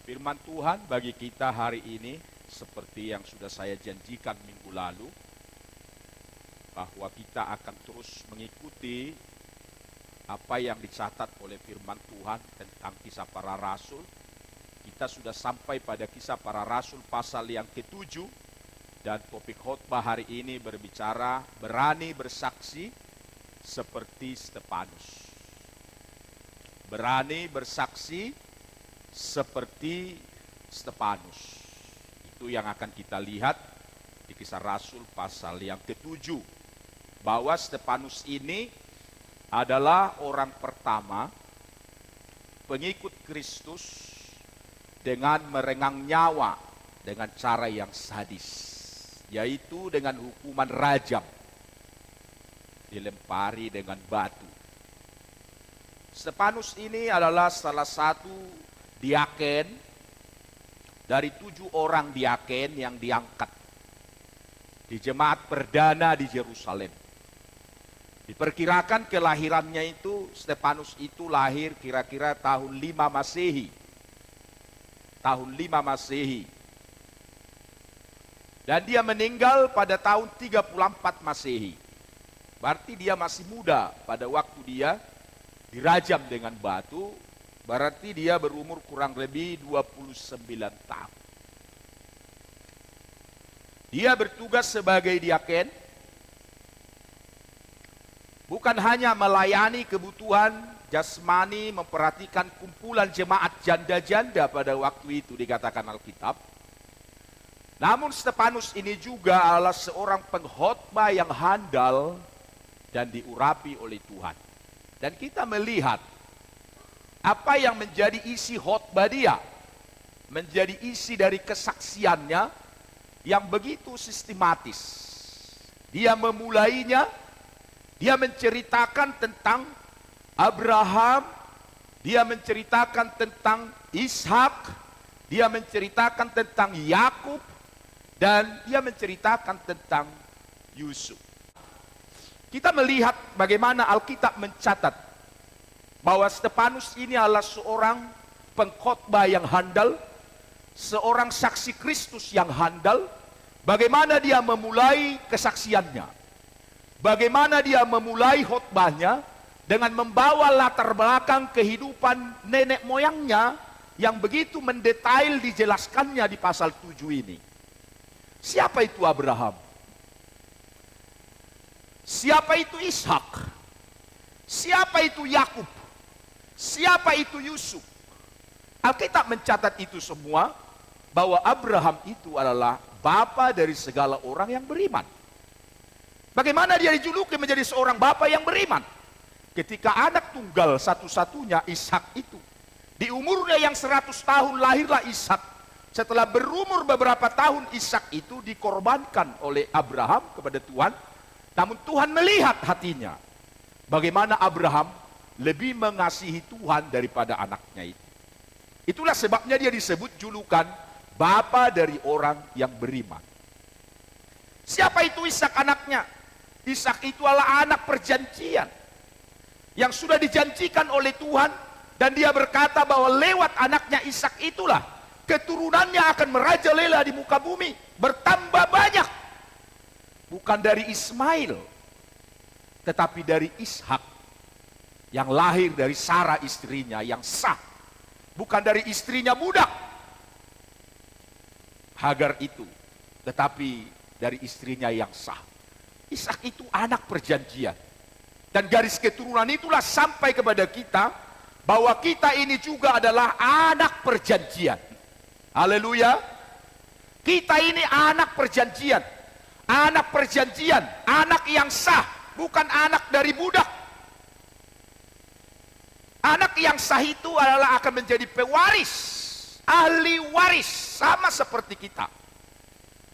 Firman Tuhan bagi kita hari ini seperti yang sudah saya janjikan minggu lalu, bahwa kita akan terus mengikuti apa yang dicatat oleh firman Tuhan tentang kisah para rasul. Kita sudah sampai pada kisah para rasul pasal yang ke-7, dan topik khotbah hari ini berbicara berani bersaksi seperti Stefanus. Berani bersaksi seperti Stefanus. Itu yang akan kita lihat di kisah rasul pasal yang ke-7. Bahwa Stefanus ini adalah orang pertama pengikut Kristus dengan merengang nyawa dengan cara yang sadis, yaitu dengan hukuman rajam, dilempari dengan batu. Stefanus ini adalah salah satu diaken dari 7 orang diaken yang diangkat di jemaat perdana di Yerusalem. Diperkirakan kelahirannya itu, Stefanus itu lahir kira-kira tahun 5 Masehi. Tahun 5 Masehi. Dan dia meninggal pada tahun 34 Masehi. Berarti dia masih muda pada waktu dia dirajam dengan batu. Berarti dia berumur kurang lebih 29 tahun. Dia bertugas sebagai diaken, bukan hanya melayani kebutuhan jasmani, memperhatikan kumpulan jemaat janda-janda pada waktu itu dikatakan Alkitab. Namun Stefanus ini juga adalah seorang pengkhotbah yang handal dan diurapi oleh Tuhan. Dan kita melihat apa yang menjadi isi khotbah dia, menjadi isi dari kesaksiannya yang begitu sistematis. Dia memulainya, dia menceritakan tentang Abraham, dia menceritakan tentang Ishak, dia menceritakan tentang Yakub, dan dia menceritakan tentang Yusuf. Kita melihat bagaimana Alkitab mencatat bahwa Stefanus ini adalah seorang pengkhotbah yang handal, seorang saksi Kristus yang handal. Bagaimana dia memulai kesaksiannya, bagaimana dia memulai khotbahnya dengan membawa latar belakang kehidupan nenek moyangnya yang begitu mendetail dijelaskannya di pasal 7 ini. Siapa itu Abraham? Siapa itu Ishak? Siapa itu Yakub? Siapa itu Yusuf? Alkitab mencatat itu semua, bahwa Abraham itu adalah bapa dari segala orang yang beriman. Bagaimana dia dijuluki menjadi seorang bapa yang beriman? Ketika anak tunggal satu-satunya Ishak itu, di umurnya yang 100 tahun lahirlah Ishak. Setelah berumur beberapa tahun, Ishak itu dikorbankan oleh Abraham kepada Tuhan. Namun Tuhan melihat hatinya, bagaimana Abraham lebih mengasihi Tuhan daripada anaknya itu. Itulah sebabnya dia disebut julukan bapa dari orang yang beriman. Siapa itu Ishak anaknya? Ishak itu adalah anak perjanjian yang sudah dijanjikan oleh Tuhan, dan dia berkata bahwa lewat anaknya Ishak itulah keturunannya akan merajalela di muka bumi, bertambah banyak. Bukan dari Ismail, tetapi dari Ishak yang lahir dari Sarah istrinya yang sah. Bukan dari istrinya budak Hagar itu, tetapi dari istrinya yang sah. Ishak itu anak perjanjian. Dan garis keturunan itulah sampai kepada kita, bahwa kita ini juga adalah anak perjanjian. Haleluya. Kita ini anak perjanjian. Anak perjanjian, anak yang sah, bukan anak dari budak. Anak yang sah itu adalah akan menjadi pewaris, ahli waris, sama seperti kita.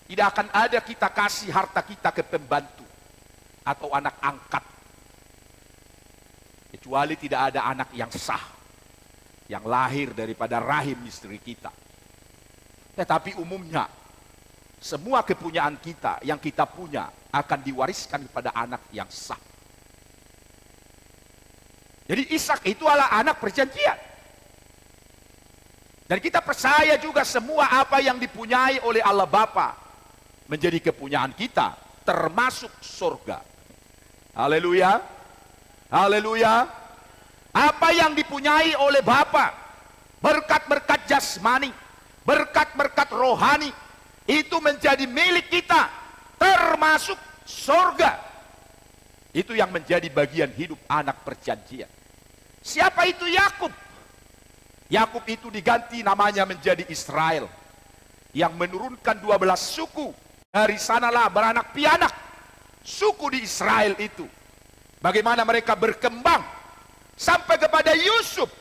Tidak akan ada kita kasih harta kita ke pembantu atau anak angkat, kecuali tidak ada anak yang sah, yang lahir daripada rahim istri kita. Tetapi umumnya semua kepunyaan kita yang kita punya akan diwariskan kepada anak yang sah. Jadi Ishak itu adalah anak perjanjian. Dan kita percaya juga semua apa yang dipunyai oleh Allah Bapa menjadi kepunyaan kita, termasuk surga. Haleluya. Haleluya. Apa yang dipunyai oleh Bapa, berkat-berkat jasmani, berkat-berkat rohani, itu menjadi milik kita, termasuk surga. Itu yang menjadi bagian hidup anak perjanjian. Siapa itu Yakub? Yakub itu diganti namanya menjadi Israel, yang menurunkan 12 suku. Dari sanalah beranak pianak suku di Israel itu. Bagaimana mereka berkembang sampai kepada Yusuf,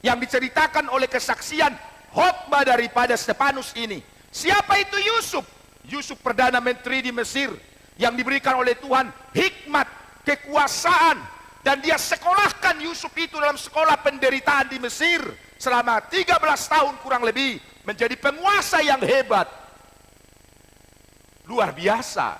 yang diceritakan oleh kesaksian khotbah daripada Stefanus ini. Siapa itu Yusuf? Yusuf Perdana Menteri di Mesir, yang diberikan oleh Tuhan hikmat, kekuasaan, dan dia sekolahkan Yusuf itu dalam sekolah penderitaan di Mesir selama 13 tahun kurang lebih, menjadi penguasa yang hebat. Luar biasa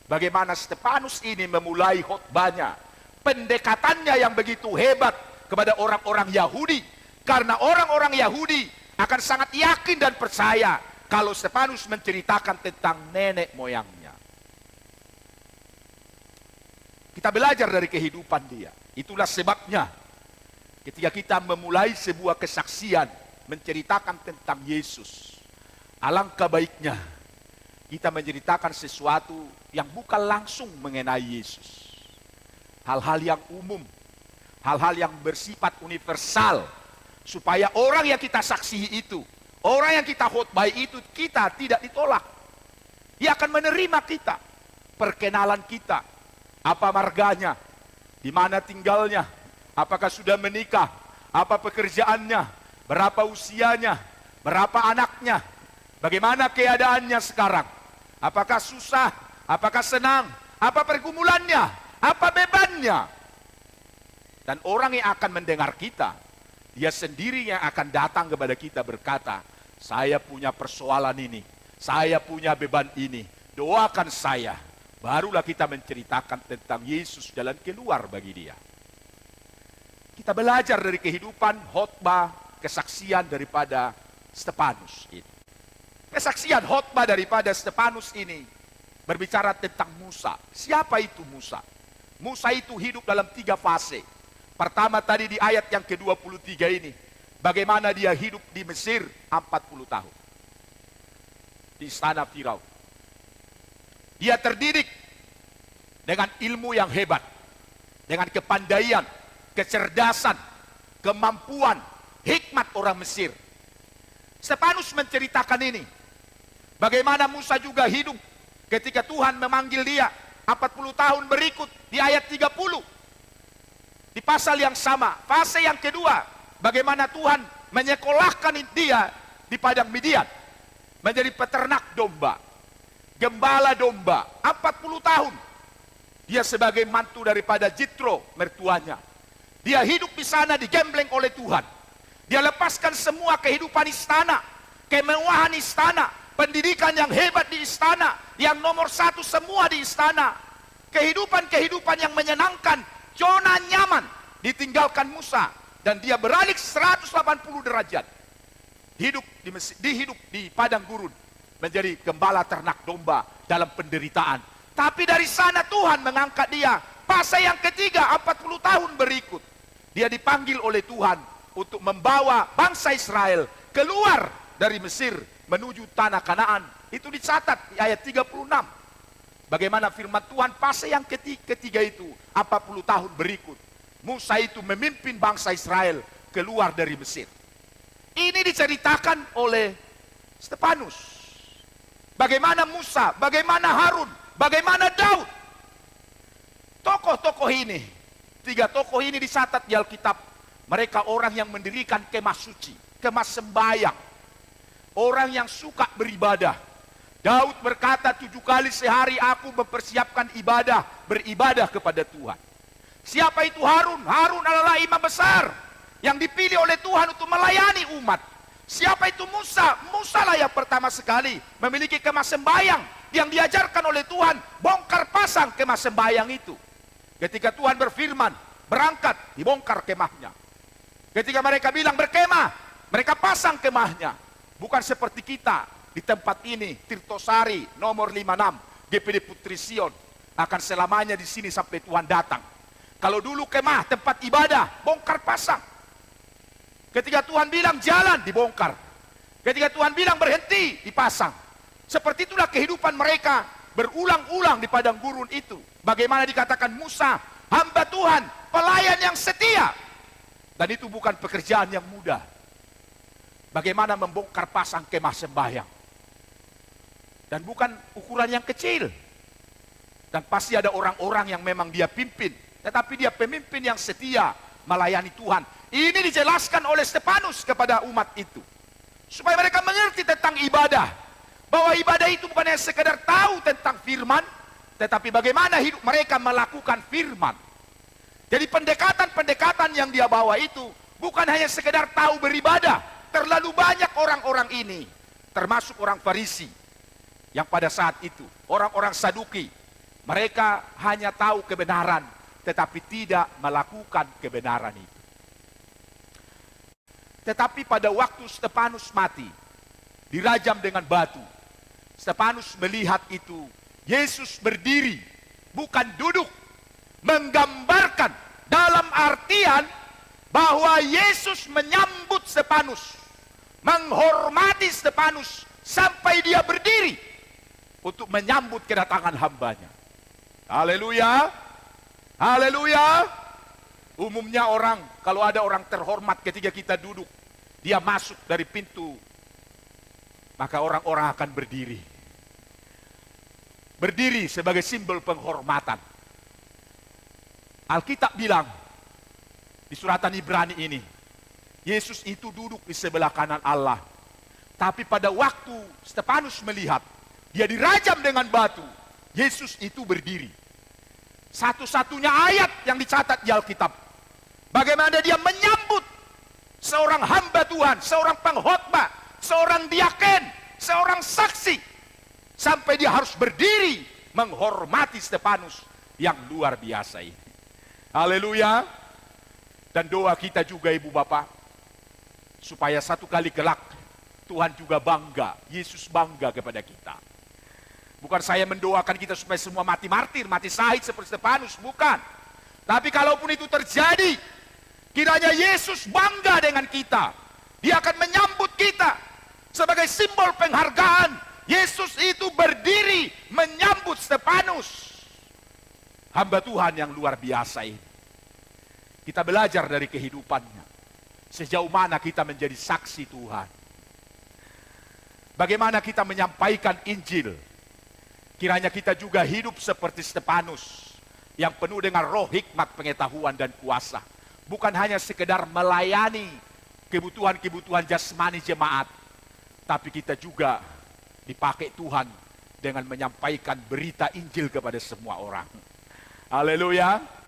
bagaimana Stefanus ini memulai khotbahnya, pendekatannya yang begitu hebat kepada orang-orang Yahudi, karena orang-orang Yahudi akan sangat yakin dan percaya kalau Stefanus menceritakan tentang nenek moyangnya. Kita belajar dari kehidupan dia. Itulah sebabnya ketika kita memulai sebuah kesaksian menceritakan tentang Yesus, alangkah baiknya kita menceritakan sesuatu yang bukan langsung mengenai Yesus. Hal-hal yang umum, hal-hal yang bersifat universal, supaya orang yang kita saksihi itu, orang yang kita khotbah itu, kita tidak ditolak. Dia akan menerima kita, perkenalan kita, apa marganya, di mana tinggalnya, apakah sudah menikah, apa pekerjaannya, berapa usianya, berapa anaknya, bagaimana keadaannya sekarang, apakah susah, apakah senang, apa pergumulannya, apa bebannya. Dan orang yang akan mendengar kita, dia sendiri yang akan datang kepada kita berkata, saya punya persoalan ini, saya punya beban ini, doakan saya. Barulah kita menceritakan tentang Yesus jalan keluar bagi dia. Kita belajar dari kehidupan, khotbah, kesaksian daripada Stefanus ini. Kesaksian khotbah daripada Stefanus ini berbicara tentang Musa. Siapa itu Musa? Musa itu hidup dalam 3 fase. Pertama tadi di ayat yang ke-23 ini, bagaimana dia hidup di Mesir 40 tahun. Di istana Firaun. Dia terdidik dengan ilmu yang hebat, dengan kepandaian, kecerdasan, kemampuan, hikmat orang Mesir. Stefanus menceritakan ini. Bagaimana Musa juga hidup ketika Tuhan memanggil dia 40 tahun berikut di ayat 30. Di pasal yang sama, fase yang kedua, bagaimana Tuhan menyekolahkan dia di padang Midian menjadi peternak domba, gembala domba, 40 tahun. Dia sebagai mantu daripada Jitro, mertuanya. Dia hidup di sana digembleng oleh Tuhan. Dia lepaskan semua kehidupan istana, kemewahan istana, pendidikan yang hebat di istana, yang nomor 1 semua di istana. Kehidupan-kehidupan yang menyenangkan, zona nyaman, ditinggalkan Musa. Dan dia beralih 180 derajat. Hidup di padang gurun, menjadi gembala ternak domba dalam penderitaan. Tapi dari sana Tuhan mengangkat dia. Fase yang ketiga 40 tahun berikut. Dia dipanggil oleh Tuhan untuk membawa bangsa Israel keluar dari Mesir menuju tanah Kanaan. Itu dicatat di ayat 36. Bagaimana firman Tuhan fase yang ketiga itu 40 tahun berikut. Musa itu memimpin bangsa Israel keluar dari Mesir. Ini diceritakan oleh Stefanus. Bagaimana Musa, bagaimana Harun, bagaimana Daud. Tokoh-tokoh ini, 3 tokoh ini dicatat di Alkitab. Mereka orang yang mendirikan kemah suci, kemah sembahyang. Orang yang suka beribadah. Daud berkata 7 kali sehari aku mempersiapkan ibadah, beribadah kepada Tuhan. Siapa itu Harun? Harun adalah imam besar yang dipilih oleh Tuhan untuk melayani umat. Siapa itu Musa? Musa lah yang pertama sekali memiliki kemah sembahyang yang diajarkan oleh Tuhan, bongkar pasang kemah sembahyang itu. Ketika Tuhan berfirman, berangkat, dibongkar kemahnya. Ketika mereka bilang berkemah, Mereka pasang kemahnya. Bukan seperti kita di tempat ini, Tirtosari, nomor 56, GPD Putri Sion. Akan selamanya di sini sampai Tuhan datang. Kalau dulu kemah, tempat ibadah, bongkar pasang. Ketika Tuhan bilang jalan, dibongkar. Ketika Tuhan bilang berhenti, dipasang. Seperti itulah kehidupan mereka berulang-ulang di padang gurun itu. Bagaimana dikatakan Musa, hamba Tuhan, pelayan yang setia. Dan itu bukan pekerjaan yang mudah. Bagaimana membongkar pasang kemah sembahyang. Dan bukan ukuran yang kecil. Dan pasti ada orang-orang yang memang dia pimpin. Tetapi dia pemimpin yang setia melayani Tuhan. Ini dijelaskan oleh Stefanus kepada umat itu. Supaya mereka mengerti tentang ibadah. Bahwa ibadah itu bukan hanya sekedar tahu tentang firman. Tetapi bagaimana hidup mereka melakukan firman. Jadi pendekatan-pendekatan yang dia bawa itu bukan hanya sekedar tahu beribadah. Terlalu banyak orang-orang ini, termasuk orang Farisi, yang pada saat itu, orang-orang Saduki, mereka hanya tahu kebenaran, tetapi tidak melakukan kebenaran itu. Tetapi pada waktu Stefanus mati, dirajam dengan batu, Stefanus melihat itu, Yesus berdiri, bukan duduk, menggambarkan dalam artian bahwa Yesus menyambut Stefanus, menghormati Stefanus sampai dia berdiri untuk menyambut kedatangan hambanya. Haleluya, haleluya. Umumnya orang, kalau ada orang terhormat ketika kita duduk, dia masuk dari pintu, maka orang-orang akan berdiri. Berdiri sebagai simbol penghormatan. Alkitab bilang di suratan Ibrani ini, Yesus itu duduk di sebelah kanan Allah. Tapi pada waktu Stefanus melihat, dia dirajam dengan batu, Yesus itu berdiri. Satu-satunya ayat yang dicatat di Alkitab. Bagaimana dia menyambut seorang hamba Tuhan, seorang pengkhotbah, seorang diaken, seorang saksi. Sampai dia harus berdiri menghormati Stefanus yang luar biasa ini. Haleluya. Dan doa kita juga Ibu Bapak, supaya satu kali kelak Tuhan juga bangga, Yesus bangga kepada kita. Bukan saya mendoakan kita supaya semua mati martir, mati syahid seperti Stefanus, bukan. Tapi kalaupun itu terjadi, kiranya Yesus bangga dengan kita. Dia akan menyambut kita sebagai simbol penghargaan. Yesus itu berdiri menyambut Stefanus, hamba Tuhan yang luar biasa ini. Kita belajar dari kehidupannya. Sejauh mana kita menjadi saksi Tuhan. Bagaimana kita menyampaikan Injil. Kiranya kita juga hidup seperti Stefanus, yang penuh dengan roh hikmat, pengetahuan dan kuasa. Bukan hanya sekedar melayani kebutuhan-kebutuhan jasmani jemaat. Tapi kita juga dipakai Tuhan dengan menyampaikan berita Injil kepada semua orang. Haleluya.